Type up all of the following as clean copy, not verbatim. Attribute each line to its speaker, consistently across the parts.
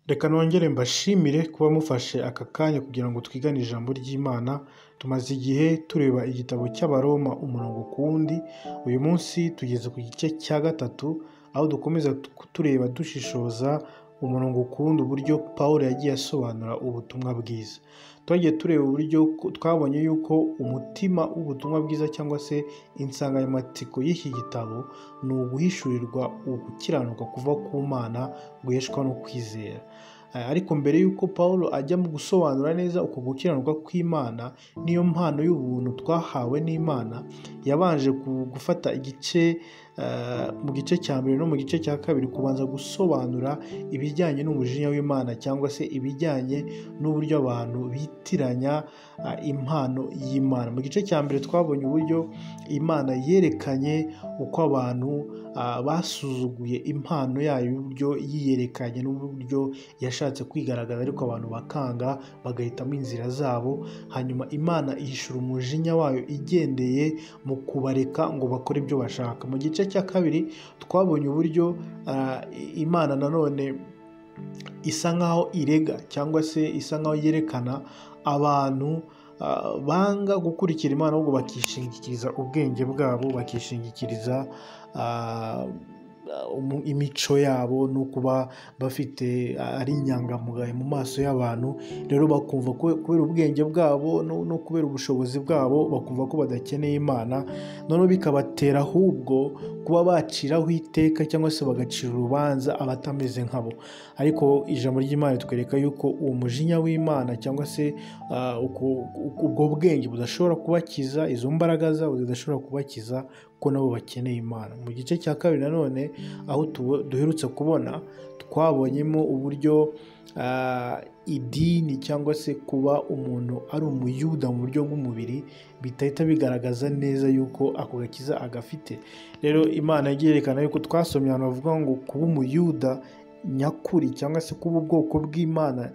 Speaker 1: Reka nongere mbashimire kuba mufashe aka kanya kugira ngo twigane ijambo ry'Imana. Tumaze igihe tureba igitabo cy'Abaroma umurongo ku wundi. Uyu munsi tugeze ku gice cya gatatu, aho dukomeza tureba dushishoza umurongo ku wundi uburyo Pawulo yagiye asobanura ubutumwa bwiza. Twagiye tureba uburyo twabonye yuko umutima w'ubutumwa bwiza cyangwa se insanganyamatsiko y'iki gitabo ni uguhishurirwa ugukiranuka kuva ku Mana guheshwa no kwizera. Ariko mbere y'uko Pawulo ajya mu gusobanura neza uko gukiranuka kw'Imana niyo mpano y'ubuntu twahawe n'Imana, yabanje gufata igice mu gice cya mbere no mu gice cya kabiri kubanza gusobanura ibijyanye n'umujinya w'Imana cyangwa se ibijyanye n'uburyo abantu bitiranya impano y'Imana. Mu gice cya mbere twabonye uburyo Imana yerekanye uko abantu basuzuguye impano yayo, y'uburyo yiyerekanye n'uburyo yashatse kwigaragaza ariko abantu bakanga bagahitamo inzira zabo, hanyuma Imana ihishura umujinya wayo igendeye mu kubareka ngo bakore ibyo bashaka. Mu gice cya kabiri twabonye uburyo Imana nanone isa nkaho irega cyangwa se isa nkaho yerekana abantu banga gukurikira Imana ahubwo bakishingikiriza ubwenge bwabo, bakishingikiriza imico yabo no kuba bafite ari inyangamugayo mu maso y'abantu. Rero bakumva kubera ubwenge bwabo no kubera ubushobozi bwabo bakumva ko badakeneye Imana, noneho bikabatera ahubwo kuba baciraho iteka cyangwa se bagacira urubanza abatameze nkabo. Ariko ijambo ry'Imana twereka yuko uwo mujinya w'Imana cyangwa se ubwo bwenge budashobora kubakiza, izo mbaraga zabo zidashobora kubakiza, ko nabo bakeneye Imana. Mu gice cya kabiri nanone aho duherutse kubona, twabonyemo uburyo idini cyangwa se kuba umuntu ari umuyuda mu buryo bw'umubiri bitahita bigaragaza neza yuko ako gakiza agafite. Rero Imana yagiye yerekana yuko, twasomye ahantu bavuga ngo kuba umuyuda nyakuri cyangwa se kuba ubwoko bw'Imana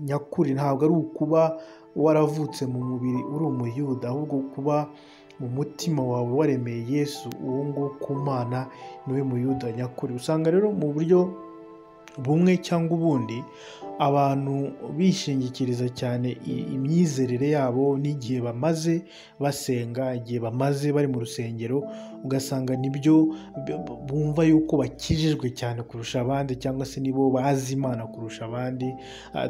Speaker 1: nyakuri ntabwo ari ukuba waravutse mu mubiri uri umuyuda, ahubwo kuba mu mutima wawe waremeye Yesu, uwo nguwo ku Mana niwe muyuda nyakuri. Usanga rero mu buryo bumwe cyangwa ubundi abantu bishingikiriza cyane imyizerere yabo n'igihe bamaze basenga, igihe bamaze bari mu rusengero, ugasanga nibyo bumva yuko bakijijwe cyane kurusha abandi cyangwa se nibo bazi Imana kurusha abandi.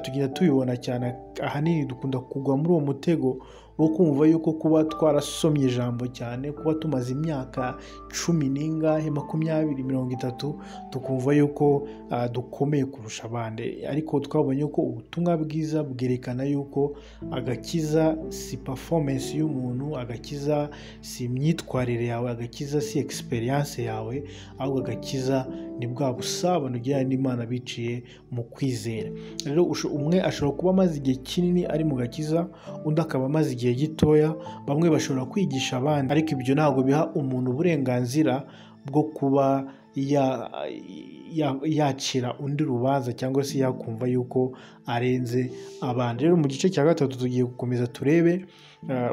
Speaker 1: Tugenda tubibona cyane, ahanini dukunda kugwa muri uwo mutego wo kumva yuko kuba twarasomye ijambo cyane, kuba tumaze imyaka 10 20 30 tukumva yuko dukomeye kurusha abandi. Ariko twabonye ko ubutumwa bwiza bwerekana yuko agakiza si performance y'umuntu, agakiza si imyitwarire yawe, agakiza si experience yawe, ahubwo agakiza ni bwa busabane ugirana n'Imana biciye mu kwizera. Rero umwe ashobora kuba amaze igihe kinini ari mu gakiza, undi akaba amaze igihe gitoya. Bamwe bashobora kwigisha abandi, ariko ibyo ntabwo biha umuntu uburenganzira bwo kuba yacira undi rubanza cyangwa se yakumva yuko arenze abandi. Rero mu gice cya gatatu tugiye gukomeza turebe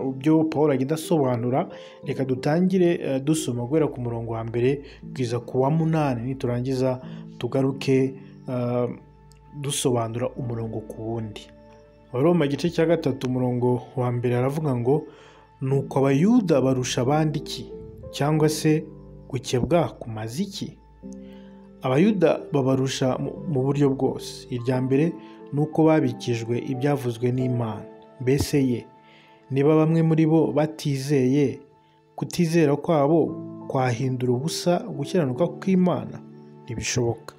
Speaker 1: ibyo Pawulo agenda asobanura. Reka dutangire dusoma guhera ku murongo wa mbere kugeza ku wa 8, niturangiza tugaruke dusobanura umurongo ku wundi. Abaroma igice cya gatatu umurongo wa mbere aravuga ngo, nuko abayuda barusha abandi iki? Cyangwa se gukebwa kumaze iki? Abayuda babarusha mu buryo bwose. Irya mbere ni uko babikijwe ibyavuzwe n'Imana. Mbese niba bamwe muri bo batizeye, kutizera kwabo kwahindura ubusa gukiranuka kw'Imana? Ntibishoboka.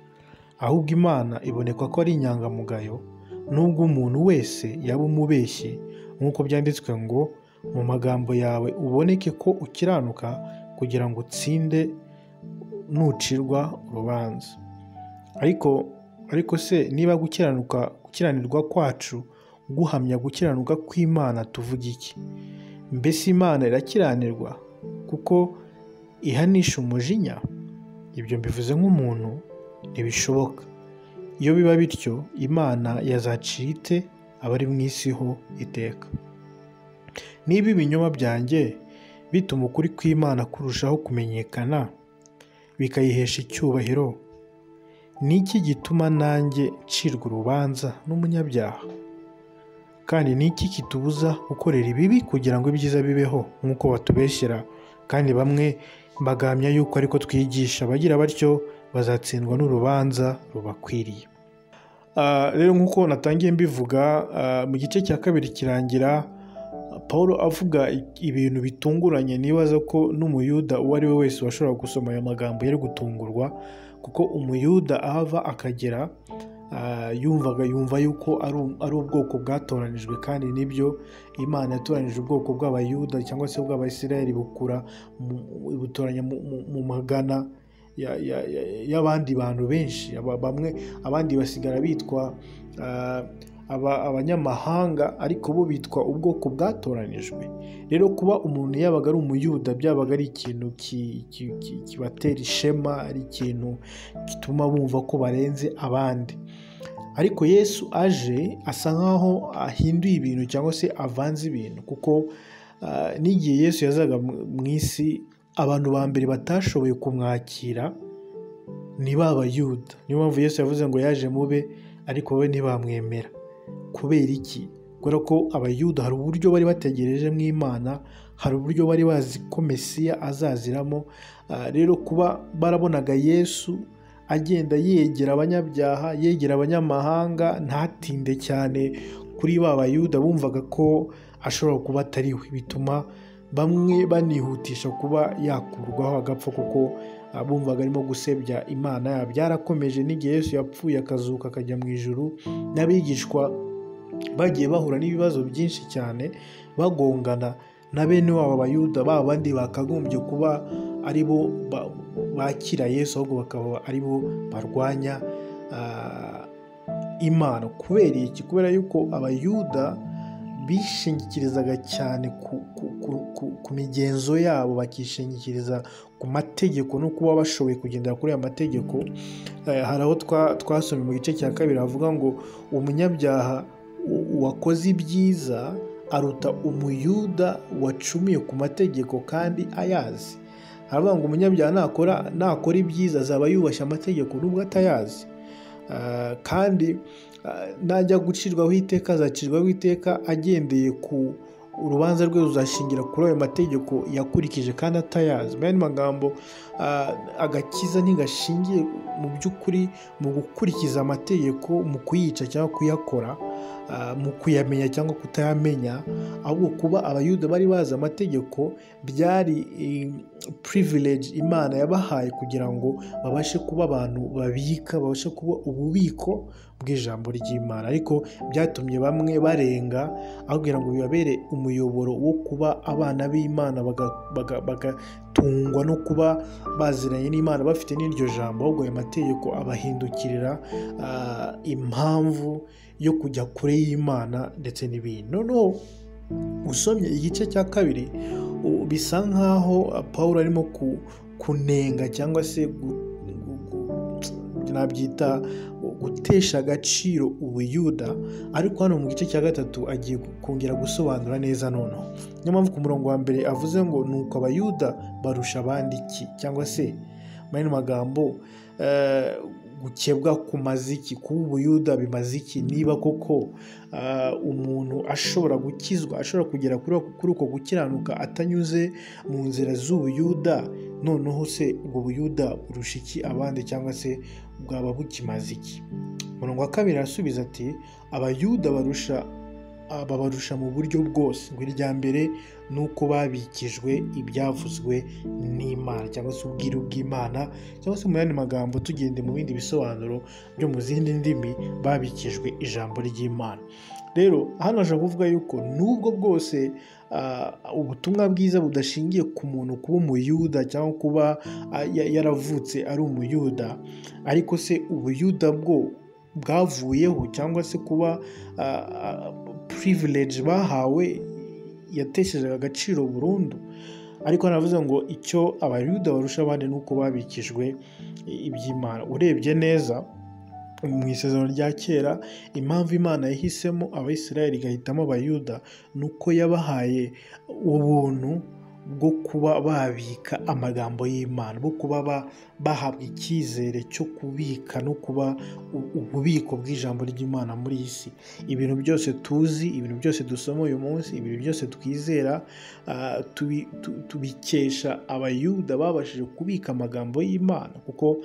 Speaker 1: Ahubwo Imana iboneka ko ari inyangamugayo, nubwo umuntu wese yaba umubeshyi, nk'uko byanditswe ngo, mu magambo yawe uboneke ko ukiranuka, kugira ngo utsinde nucirwa urubanza. Ariko se niba gukiranirwa kwacu guhamya gukiranuka kw'Imana, tuvuga iki? Mbese Imana irakiranirwa kuko ihanisha umujinya? Ibyo mbivuze nk'umuntu, ntibishoboka. Iyo biba bityo, Imana yazacira ite abari mu isi ho iteka? Niba ibinyoma byanjye bituma ukuri kw'Imana kurushaho kumenyekana, bikayihesha icyubahiro, ni iki gituma nanjye ncirwa urubanza n'umunyabyaha? Kandi ni iki kitubuza gukorera ibibi kugira ngo ibyiza bibeho nk'uko batubeshyera? Kandi bamwe bagahamya yuko ariko twigisha, bagira batyo bazatsindwa n'urubanza rubakwiriye. Rero nk'uko natangiye mbivuga, mu gice cya kabiri kirangira Pawulo avuga ibintu bitunguranye. Nibaza ko n'umuyuda uwo ari we wese washobora gusoma aya magambo yari gutungurwa, kuko umuyuda ahava akagera yumva yuko ari ubwoko bwatoranijwe, kandi nibyo Imana yatoranije ubwoko bw'abayuda cyangwa se bw'Abayisiraheli butoranya mu magana y'abandi bantu benshi. Abandi basigara bitwa abanyamahanga, ariko bo bitwa ubwoko bwatoranijwe. Rero kuba umuntu yabaga ari umuyuda byabaga ari ikintu kibatera ishema, ari ikintu gituma bumva ko barenze abandi. Ariko Yesu aje asa nkaho ahinduye ibintu cyangwa se avanze ibintu, kuko n'igihe Yesu yazaga mu isi, abantu ba mbere batashoboye kumwakira ni ba bayuda. Niyo mpamvu Yesu yavuze ngo yaje mube, ariko wowe ntibamwemera. Kubera iki? Kubera ko abayuda hari uburyo bari bategereje mu Imana, hari uburyo bari bazi ko Mesiya azaziramo. Rero kuba barabonaga Yesu agenda yegera abanyabyaha, yegera abanyamahanga, ntatinde cyane kuri ba bayuda, bumvaga ko ashobora kuba atari we. Bituma bamwe banihutisha kuba yakurwaho agapfa, kuko bumvaga arimo gusebya Imana yabo. Byarakomeje n'igihe Yesu yapfuye akazuka akajya mu ijuru, n'abigishwa bagiye bahura n'ibibazo byinshi cyane, bagongana na bene wabo Abayuda, ba bandi bakagombye kuba ari bo bakira Yesu, ahubwo bakaba ari bo barwanya Imana. Kubera iki? Kubera yuko Abayuda bishingikirizaga cyane ku migenzo yabo, bakishingikiriza ku mategeko no kuba bashoboye kugendera kuri aya mategeko. Hari aho twasomye mu gice cya kabiri havuga ngo umunyabyaha wakoze ibyiza aruta umuyuda wacumiye ku mategeko kandi ayazi. Haravuga ngo umunyabyaha nakora ibyiza azaba yubashye amategeko nubwo atayazi, kandi najya gucirwaho iteka azacirwaho iteka agendeye ku urubanza rwe ruzashingira kuri ayo mategeko yakurikije kandi atayazi. Mu yandi magambo, agakiza ntigashingiye mu by'ukuri mu gukurikiza amategeko, mu kuyica cyangwa kuyakora, mu kuyamenya cyangwa kutayamenya, ahubwo kuba Abayuda bari bazi amategeko byari privilege Imana yabahaye kugira ngo babashe kuba abantu babika, babashe kuba ububiko bw'ijambo ry'Imana. Ariko byatumye bamwe barenga, aho kugira ngo bibabere umuyoboro wo kuba abana b'Imana bagatungwa no kuba baziranye n'Imana bafite n'iryo jambo, ahubwo ayo mategeko abahindukirira impamvu yo kujya kure y'Imana ndetse n'ibindi. Noneho usomye igice cya kabiri, bisa nkaho Pawulo arimo kunenga cyangwa se nabyita gutesha agaciro Ubuyuda, ariko hano mu gice cya gatatu agiye kongera gusobanura neza. Noneho niyo mpamvu ku murongo wa mbere avuze ngo nuko Abayuda barusha abandi iki, cyangwa se mu yandi magambo, gukebwa kumaze iki? Kuba Ubuyuda bimaze iki? Niba koko umuntu ashobora gukizwa, ashobora kugera kuri uko gukiranuka atanyuze mu nzira z'Ubuyuda, noneho se ubwo Buyuda burusha iki abandi, cyangwa se bwaba bukimaze iki? Umurongo wa kabiri arasubiza ati Abayuda babarusha mu buryo bwose. Ngo irya mbere ni uko babikijwe ibyavuzwe n'Imana, cyangwa se ubwiru bw'Imana, cyangwa se mu yandi magambo tugende mu bindi bisobanuro byo mu zindi ndimi, babikijwe ijambo ry'Imana. Rero hano ashaka kuvuga yuko nubwo bwose ubutumwa bwiza budashingiye ku muntu kuba umuyuda cyangwa kuba yaravutse ari umuyuda, ariko se Ubuyuda bwo bwavuyeho, cyangwa se kuba privilege bahawe yatesheje agaciro burundu. Ariko navuze ngo icyo Abayuda barusha abandi ni uko babikijwe iby'Imana. Urebye neza mu isezerano rya kera, impamvu Imana yahisemo Abayisiraheli igahitamo Abayuda ni uko yabahaye ubuntu bwo kuba babika amagambo y'Imana, bwo kuba bahabwa icyizere cyo kubika no kuba ububiko bw'ijambo ry'Imana muri iyi si. Ibintu byose tuzi, ibintu byose dusoma uyu munsi, ibintu byose twizera, tubikesha abayuda babashije kubika amagambo y'Imana, kuko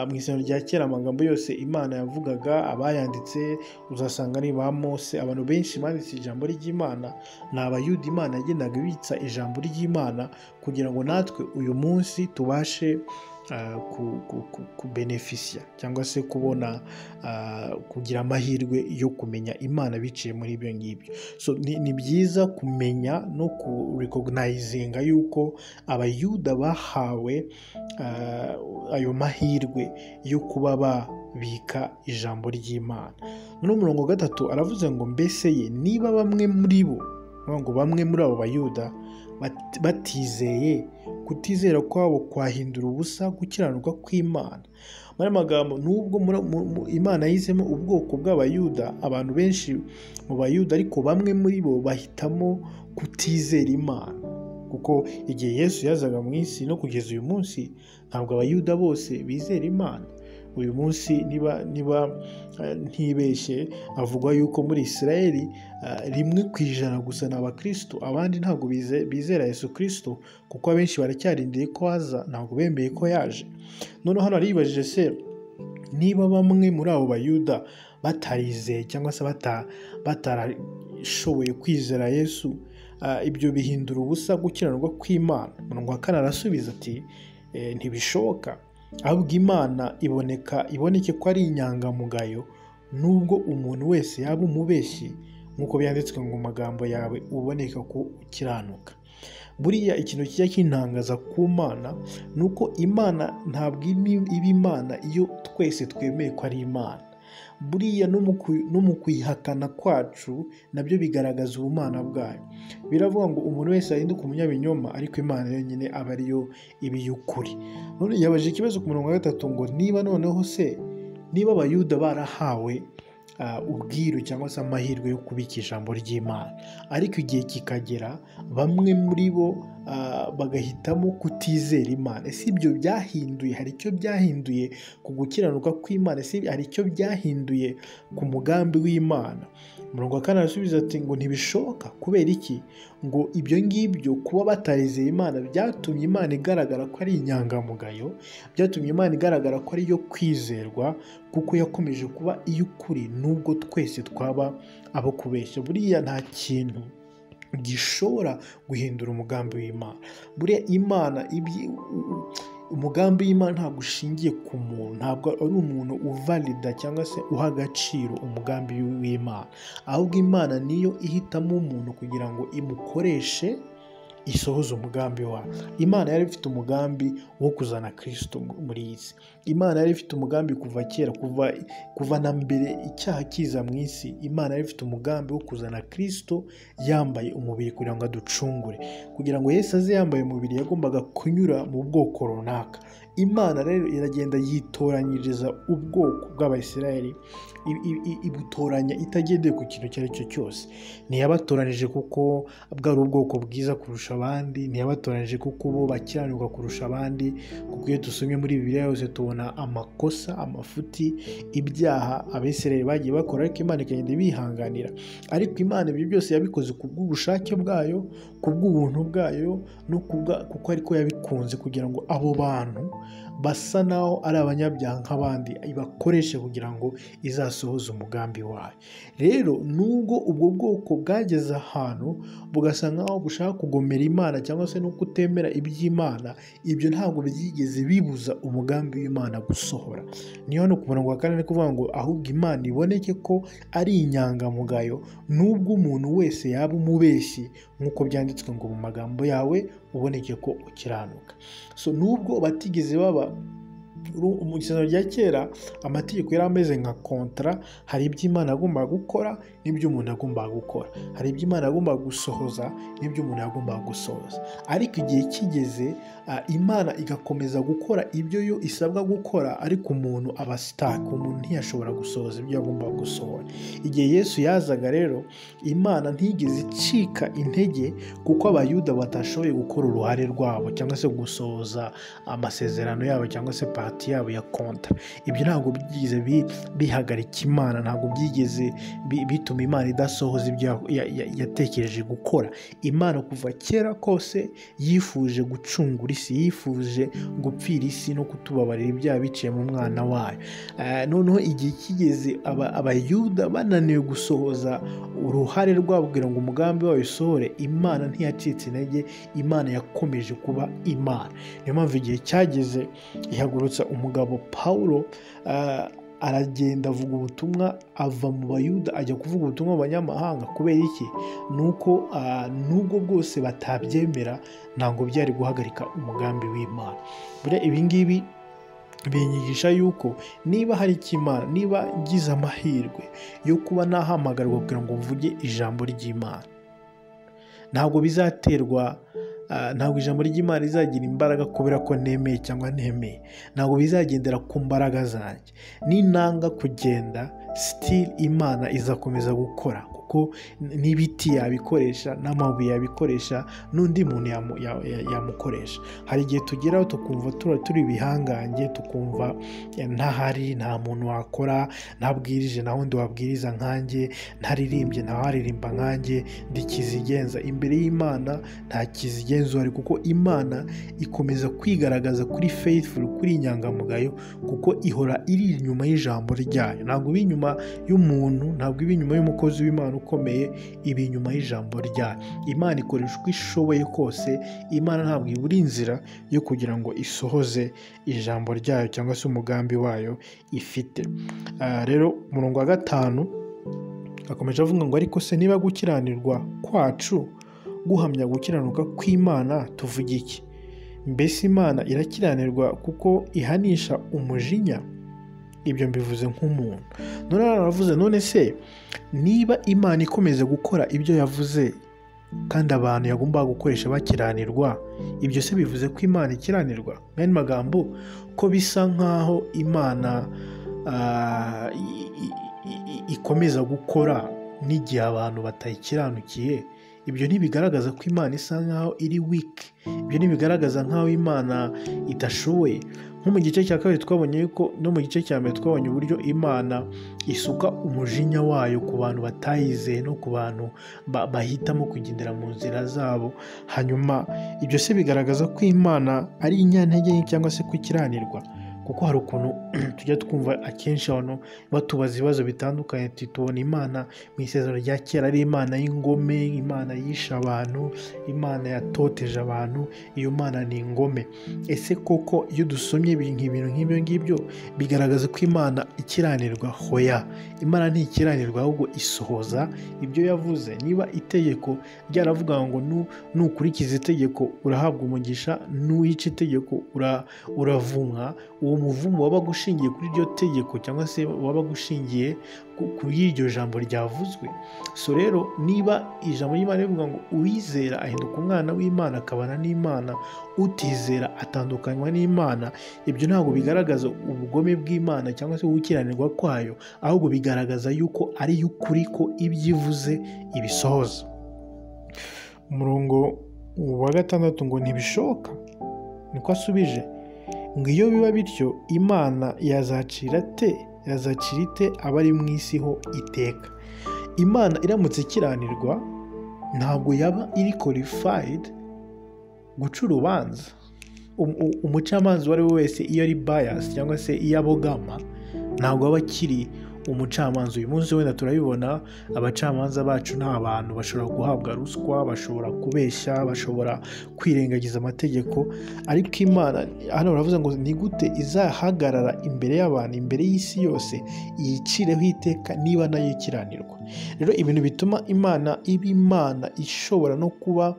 Speaker 1: mu isezerano rya kera amagambo yose Imana yavugaga, abayanditse uzasanga ni ba Mose. Abantu benshi banditse ijambo ry'Imana ni abayuda. Imana yagendaga ibitsa ijambo ry'Imana kugira ngo natwe uyu munsi tubashe kubenefisiya cyangwa se kubona kugira amahirwe yo kumenya Imana biciye muri ibyo ngibyo. So ni byiza kumenya no kurekogonayizinga yuko abayuda bahawe ayo mahirwe yo kuba babika ijambo ry'Imana. Noneho umurongo wa 3 aravuze ngo mbese ye niba bamwe muri bo, ngo bamwe muri abo bayuda batizeye, kutizera kwabo kwahindura ubusa gukiranuka kw'Imana. Muri magambo, nubwo Imana yizemo ubwoko bw'abayuda, abantu benshi mu bayuda, ariko bamwe muri bo bahitamo kutizera Imana, kuko igihe Yesu yazaga mu isi no kugeza uyu munsi ntabwo abayuda bose bizera Imana. Uyu munsi niba ntibeshye avugwa yuko muri Isirayeli 1% gusa ni abakristo, abandi ntabwo bizera Yesu Kristo, kuko abenshi baracyarindiye ko aza, ntabwo bemeye ko yaje. Noneho hano aribajije se niba bamwe muri abo bayuda batarizeye cyangwa se batarashoboye kwizera Yesu, ibyo bihindura ubusa gukiranirwa kw'Imana. Umurongo wa 4 arasubiza ati ntibishoboka, ahubwo Imana iboneke ko ari inyangamugayo, nubwo umuntu wese yaba umubeshyi, nk'uko byanditswe ngo magambo yawe uboneka ko ukiranuka. Buriya ikintu kijya kintangaza ku Mana ni uko Imana ntabwo iba Imana iyo twese twemeye ko ari Imana. Buriya no mu kwihakana kwacu nabyo bigaragaza ubumana bwayo. Biravuga ngo umuntu wese ahinduka umunyabinyoma, ariko Imana yonyine aba ariyo ibiy'ukuri. None yabajije ikibazo ku murongo wa 3 ngo niba abayuda barahawe ubwiru cyangwa se amahirwe yo kubika ijambo ry'Imana, ariko igihe kikagera bamwe muri bo bagahitamo kutizera Imana, ese ibyo byahinduye? Hari icyo byahinduye ku gukiranuka kw'Imana? ese hari icyo byahinduye ku mugambi w'Imana? Umurongo wa 4 arasubiza ati ngo ntibishoboka. Kubera iki? Ngo ibyo ngibyo kuba batarizeye Imana byatumye Imana igaragara ko ari inyangamugayo, byatumye Imana igaragara ko ari iyo kwizerwa, kuko yakomeje kuba iy'ukuri nubwo twese twaba abo kubeshya. Buriya nta kintu gishobora guhindura umugambi w'Imana. Buriya umugambi w'Imana ntabwo ushingiye ku muntu, ntabwo ari umuntu uvalida cyangwa se uha agaciro umugambi w'Imana, ahubwo Imana niyo ihitamo umuntu kugira ngo imukoreshe isohoza umugambi wayo. Imana yari ifite umugambi wo kuzana Kristo muri iyi si. Imana yari ifite umugambi kuva kera, kuva na mbere icyaha kiza mu isi. Imana yari ifite umugambi wo kuzana Kristo yambaye umubiri kugira ngo aducungure. Kugira ngo Yesu aze yambaye umubiri yagombaga kunyura mu bwoko runaka. Imana rero iragenda yitoranyiriza ubwoko bw'Abayisiraheli, ibutoranya itagendeye ku kintu icyo ari cyo cyose. Ntiyabatoranije kuko bwari ubwoko bwiza kurusha abandi, ntiyabatoranije kuko bo bakiranirwa kurusha abandi, kuko iyo dusomye muri Bibiliya yose tubona amakosa, amafuti, ibyaha Abisirayeli bagiye bakora, ariko Imana ikagenda ibihanganira. Ariko Imana ibyo byose yabikoze ku bw'ubushake bwayo, ku bw'ubuntu bwayo, no kuko ariko yabikunze, kugira ngo abo bantu basa naho ari abanyabyaha nk'abandi ibakoreshe kugira ngo izasohoze umugambi wayo. Rero nubwo ubwo bwoko bwageze ahantu bugasa nkaho bushaka kugomera Imana cyangwa se no kutemera iby'Imana, ibyo ntabwo byigeze bibuza umugambi w'Imana gusohora. Niyo hano ku murongo wa 4 kuvuga ngo ahubwo Imana iboneke ko ari inyangamugayo, nubwo umuntu wese yaba umubeshyi, nk'uko byanditswe ngo mu magambo yawe uboneke ko ukiranuka. So nubwo batigeze baba Mu isezerano rya kera amategeko yari ameze nka kontara, hari ibyo Imana yagombaga gukora n'ibyo umuntu yagombaga gukora, hari ibyo Imana yagombaga gusohoza n'ibyo umuntu yagombaga gusohoza. Ariko igihe kigeze Imana igakomeza gukora ibyo yo isabwa gukora, ariko umuntu aba sitaka, umuntu ntiyashobora gusohoza ibyo yagombaga gusohora. Igihe Yesu yazaga rero Imana ntigeze icika intege kuko abayuda batashoboye gukora uruhare rwabo cyangwa se gusohoza amasezerano yabo cyangwa se pati yabo ya konta. Ibyo ntabwo byigeze bihagarika Imana, ntabwo byigeze bituma Imana idasohoza ibyo yatekereje gukora. Imana kuva kera kose yifuje gucungura isi, yifuje gupfira isi no kutubabarira ibyaha biciye mu mwana wayo. Noneho igihe kigeze abayuda bananiwe gusohoza uruhare rwabo kugira ngo umugambi wayo usohore, Imana ntiyacitse intege, Imana yakomeje kuba Imana. Niyo mpamvu igihe cyageze ihagurutsa umugabo Pawulo, aragenda avuga ubutumwa, ava mu bayuda ajya kuvuga ubutumwa mu banyamahanga. Kubera iki? Nuko nubwo bwose batabyemera, ntabwo byari guhagarika umugambi w'Imana. Ibi ngibi binyigisha yuko niba hari Imana, niba ngize amahirwe yo kuba nahamagarwa kugira ngo mvuge ijambo ry'Imana, ntabwo ijambo ry'Imana rizagira imbaraga kubera ko nemeye cyangwa ntemeye. Ntabwo bizagendera ku mbaraga zanjye. Ninanga kugenda, still Imana izakomeza gukora, kuko n'ibiti yabikoresha, n'amabuye yabikoresha, n'undi muntu yamukoresha. Hari igihe tugeraho tukumva turi ibihangange, tukumva ntahari, nta muntu wakora, ntabwirije nta wundi wabwiriza nkanjye, ntaririmbye nta waririmba nkanjye, ndi kizigenza. Imbere y'Imana nta kizigenza uhari, kuko Imana ikomeza kwigaragaza kuri faithful, kuri inyangamugayo, kuko ihora iri inyuma y'ijambo ryayo. Ntabwo iba inyuma y'umuntu, ntabwo iba inyuma y'umukozi w'Imana ukomeye, iba inyuma y'ijambo ryayo. Imana ikoresha uko ishoboye kose. Imana ntabwo ibura inzira yo kugira ngo isohoze ijambo ryayo cyangwa se umugambi wayo ifite. Rero umurongo wa 5 akomeje avuga ngo ariko se niba gukiranirwa kwacu guhamya gukiranuka kw'Imana, tuvuge iki? Mbese Imana irakiranirwa kuko ihanisha umujinya? Ibyo mbivuze nk'umuntu. None aravuze, none se niba Imana ikomeza gukora ibyo yavuze kandi abantu yagombaga gukoresha bakiranirwa, ibyo se bivuze ko Imana ikiranirwa? N'andi magambo, ko bisa nk'aho Imana ikomeza gukora n'igihe abantu batayikiranukiye, ibyo ntibigaragaza ko Imana isa nk'aho iri weak. Ibyo ntibigaragaza nk'aho Imana idashoboye. Nko mu gice cya 2 twabonye yuko, no mu gice cya 1 twabonye uburyo Imana isuka umujinya wayo ku bantu batayizeye no ku bantu bahitamo kugendera mu nzira zabo. Hanyuma ibyo se bigaragaza ko Imana ari inyantege cyangwa se kwikiranirwa? Kuko hari ukuntu tujya twumva akenshi abantu batubaza ibibazo bitandukanye, tubona Imana mu isezerano rya kera ari Imana y'ingome, Imana yishe abantu, Imana yatoteje abantu, iyo Mana ni ingome. Ese koko iyo dusomye ibintu nk'ibyo ngibyo bigaragaza ko Imana ikiranirwa? Hoya, Imana ntikiranirwa, ahubwo isohoza ibyo yavuze. Niba itegeko ryaravuga ngo nukurikiza itegeko urahabwa umugisha, nuyica itegeko uravumwa, uwo muvumo wabaga ushingiye kuri iryo tegeko cyangwa se wabaga ushingiye kuri iryo jambo ryavuzwe. So rero niba ijambo ry'Imana rivuga ngo uwizera ahinduka umwana w'Imana akabana n'Imana, utizera atandukanywa n'Imana, ibyo ntabwo bigaragaza ubugome bw'Imana cyangwa se gukiranirwa kwayo, ahubwo bigaragaza yuko ari y'ukuri, ko ibyo ivuze ibisohoza. Umurongo wa 6 ngo ntibishoboka, niko asubije ngo iyo biba bityo Imana yazacira ite abari mu isi ho iteka? Imana iramutse ikiranirwa, ntabwo yaba iri qualified guca urubanza. Umucamanza uwo ari we wese iyo ari bias cyangwa se iyo abogama, ntabwo aba akiri umucamanza. Uyu munsi wenda turabibona, abacamanza bacu ni abantu bashobora guhabwa ruswa, bashobora kubeshya, bashobora kwirengagiza amategeko. Ariko Imana hano baravuze ngo ni gute izahagarara imbere y'abantu, imbere y'isi yose, yicireho iteka niba nayo ikiranirwa? Rero ibintu bituma Imana iba Imana ishobora no kuba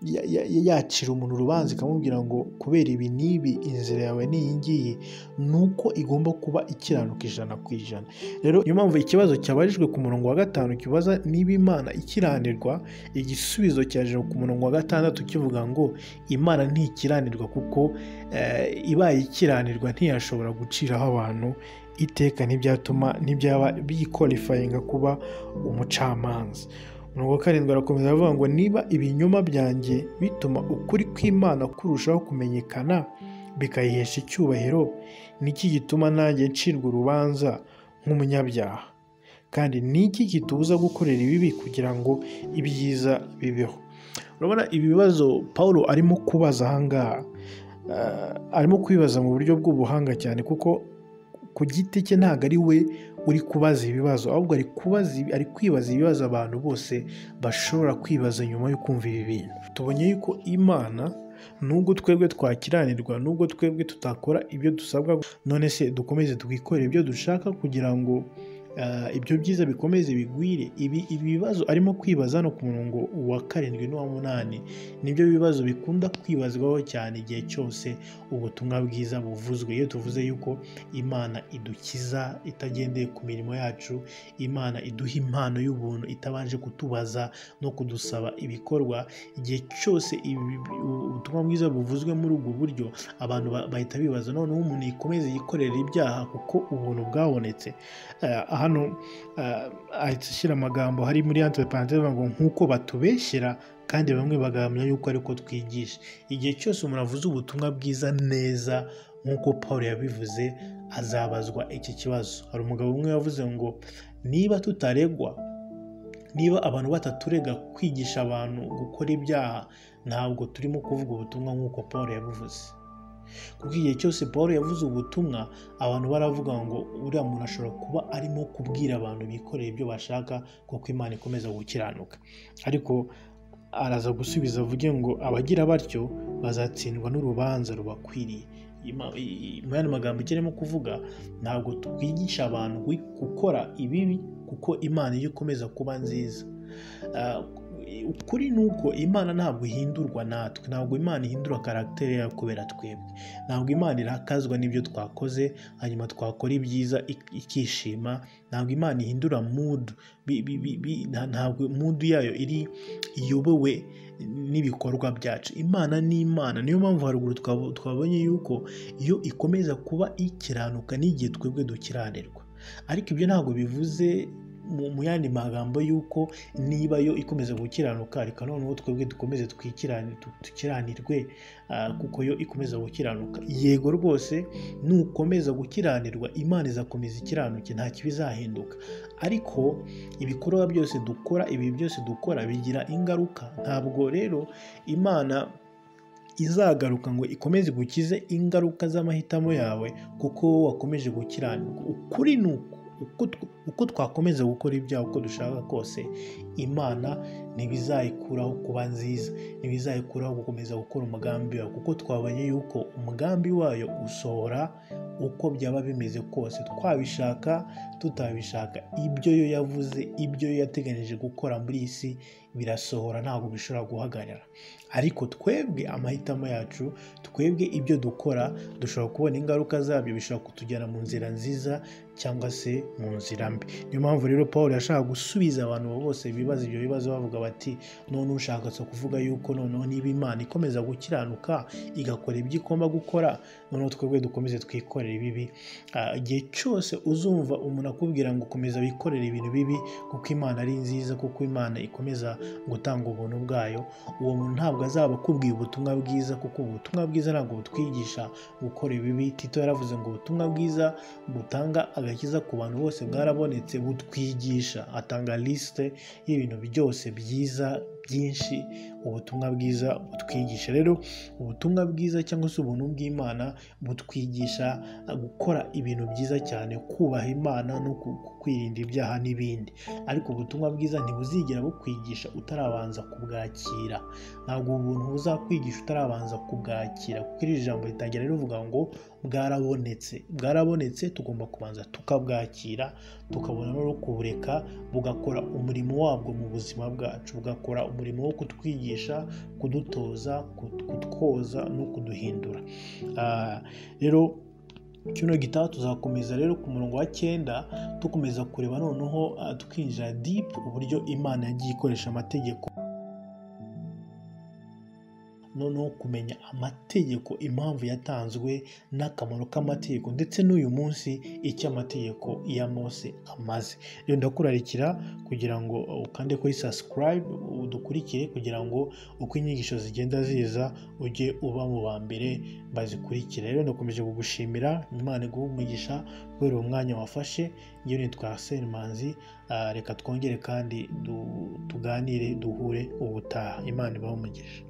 Speaker 1: yacira umuntu urubanza ikamubwira ngo kubera ibi n'ibi inzira yawe ni iyi ngiyi, ni uko igomba kuba ikiranuka 100%. Rero niyo mpamvu ikibazo cyabajijwe ku murongo wa 5 kibaza niba Imana ikiranirwa, igisubizo cyaje ku murongo wa 6 kivuga ngo Imana ntikiranirwa kuko ibaye ikiranirwa ntiyashobora guciraho abantu iteka, ntibyaba biyikwalifayinga kuba umucamanza. Umurongo wa 7 arakomeza avuga ngo niba ibinyoma byanjye bituma ukuri kw'Imana kurushaho kumenyekana bikayihesha icyubahiro, niki gituma nanjye ncirwa urubanza nk'umunyabyaha? Kandi niki kitubuza gukorera ibibi kugira ngo ibyiza bibeho? Urabona ibi bibazo Pawulo arimo kubaza ahangaha, arimo kwibaza mu buryo bw'ubuhanga cyane, kuko ku giti cye ntabwo ari we uri kubaza ibibazo, ahubwo ari kwibaza ibibazo abantu bose bashobora kwibaza nyuma yo kumva ibi bintu. Tubonye yuko Imana, nubwo twebwe twakiranirwa, nubwo twebwe tutakora ibyo dusabwa, none se dukomeze twikorere ibyo dushaka kugira ngo ibyo byiza bikomeze bigwire? Ibi bibazo arimo kwibaza no ku murongo wa 7 n'uwa 8 nibyo bibazo bikunda kwibazwaho cyane igihe cyose ubutumwa bwiza buvuzwe. Iyo tuvuze yuko Imana idukiza itagendeye ku mirimo yacu, Imana iduha impano y'ubuntu itabanje kutubaza no kudusaba ibikorwa, igihe cyose ubutumwa bwiza buvuzwe muri ubwo buryo, abantu bahita bibaza noneho umuntu yikomeze yikorera ibyaha kuko ubuntu bwabonetse. Hano ahita ashyira amagambo hari muri entre parenthèses ngo nk'uko batubeshyera kandi bamwe bagahamya yuko ariko twigisha. Igihe cyose umuntu avuze ubutumwa bwiza neza nk'uko Paul yabivuze, azabazwa iki kibazo. Hari umugabo umwe yavuze ngo niba tutaregwa, niba abantu bataturega kwigisha abantu gukora ibyaha, ntabwo turimo kuvuga ubutumwa nk'uko Paul yabivuze. Kuko igihe cyose Paul yavuze ubutumwa, abantu baravuga ngo uriya muntu ashobora kuba arimo kubwira abantu bikoreye ibyo bashaka kuko Imana ikomeza gukiranuka. Ariko araza gusubiza avuge ngo abagira batyo bazatsindwa n'urubanza rubakwiriye. Mu yandi magambo ikirimo kuvuga, ntabwo twigisha abantu gukora ibibi kuko Imana iyo ikomeza kuba nziza. Ukuri ni uko Imana ntabwo ihindurwa natwe, ntabwo Imana ihindura karagiteri yayo kubera twebwe, ntabwo Imana irakazwa n'ibyo twakoze hanyuma twakora ibyiza ikishima, ntabwo Imana ihindura mood, ntabwo mood yayo iyobowe n'ibikorwa byacu. Imana ni Imana. Niyo mpamvu haruguru twabonye yuko iyo ikomeza kuba ikiranuka n'igihe twebwe dukiranirwa. Ariko ibyo ntabwo bivuze mu yandi magambo yuko niba yo ikomeza gukiranuka reka noneho twebwe dukomeze tukiranirwe kuko yo ikomeza gukiranuka. Yego rwose nukomeza gukiranirwa Imana izakomeza ikiranuke, nta kibizahinduka. Ariko ibikorwa byose dukora, ibi byose dukora bigira ingaruka. Ntabwo rero Imana izagaruka ngo ikomeze gukize ingaruka z'amahitamo yawe kuko wakomeje gukiranirwa. Ukuri ni uko twakomeza gukora ibyaha uko dushaka kose, Imana ntibizayikuraho kuba nziza, ntibizayikuraho gukomeza gukora umugambi wayo, kuko twabonye yuko umugambi wayo usohora uko byaba bimeze kose, twabishaka tutabishaka. Ibyo yo yavuze, ibyo yo yateganyije gukora muri iyi si birasohora, ntabwo bishobora guhagarara. Ariko twebwe amahitamo yacu, twebwe ibyo dukora, dushobora kubona ingaruka zabyo, bishobora kutujyana mu nzira nziza cyangwa se mu nzira mbi. Niyo mpamvu rero Paul yashaka gusubiza abantu bose bibaza ibyo bibazo bavuga bati none ushaka kuvuga yuko noneho niba Imana ikomeza gukiranuka igakora ibyo igomba gukora, noneho twebwe dukomeze twikorera ibibi. Igihe cyose uzumva umuntu akubwira ngo ukomeza wikorera ibintu bibi kuko Imana ari nziza, kuko Imana ikomeza gutanga ubuntu bwayo, uwo muntu ntabwo azaba akubwiye ubutumwa bwiza, kuko ubutumwa bwiza ntabwo butwigisha gukora ibibi. Tito yaravuze ngo ubutumwa bwiza butanga agakiza ku bantu bose bwarabonetse, butwigisha, atanga lisite y'ibintu byose byiza byinshi ubutumwa bwiza butwigisha. Rero ubutumwa bwiza cyangwa se ubuntu bw'Imana butwigisha gukora ibintu byiza cyane, kubaha Imana no kwirinda ibyaha n'ibindi. Ariko ubutumwa bwiza ntibuzigera bukwigisha utarabanza kubwakira. Ntabwo ubuntu buzakwigisha utarabanza kubwakira, kuko iri jambo ritangira rivuga ngo bwarabonetse, tugomba kubanza tukabwakira, tukabona no kubureka bugakora umurimo wabwo mu buzima bwacu, bugakora umurimo wo kutwigisha, kudutoza, kutwoza no kuduhindura. Rero kino gitaha tuzakomeza rero ku murongo wa 9 dukomeza kureba noneho twinjira deep uburyo Imana yagiye ikoresha amategeko, noneho kumenya amategeko, impamvu yatanzwe n'akamaro k'amategeko, ndetse n'uyu munsi icyo amategeko ya Mose amaze. Rero ndakurarikira kugira ngo ukande kuri subscribe udukurikire, kugira ngo uko inyigisho zigenda ziza ujye uba mu ba mbere bazikurikira. Rero ndakomeje kugushimira, Imana iguhe umugisha kubera uwo mwanya wafashe. Njyewe nitwa Arsene Manzi, reka twongere kandi tuganire, duhure ubutaha. Imana ibahe umugisha.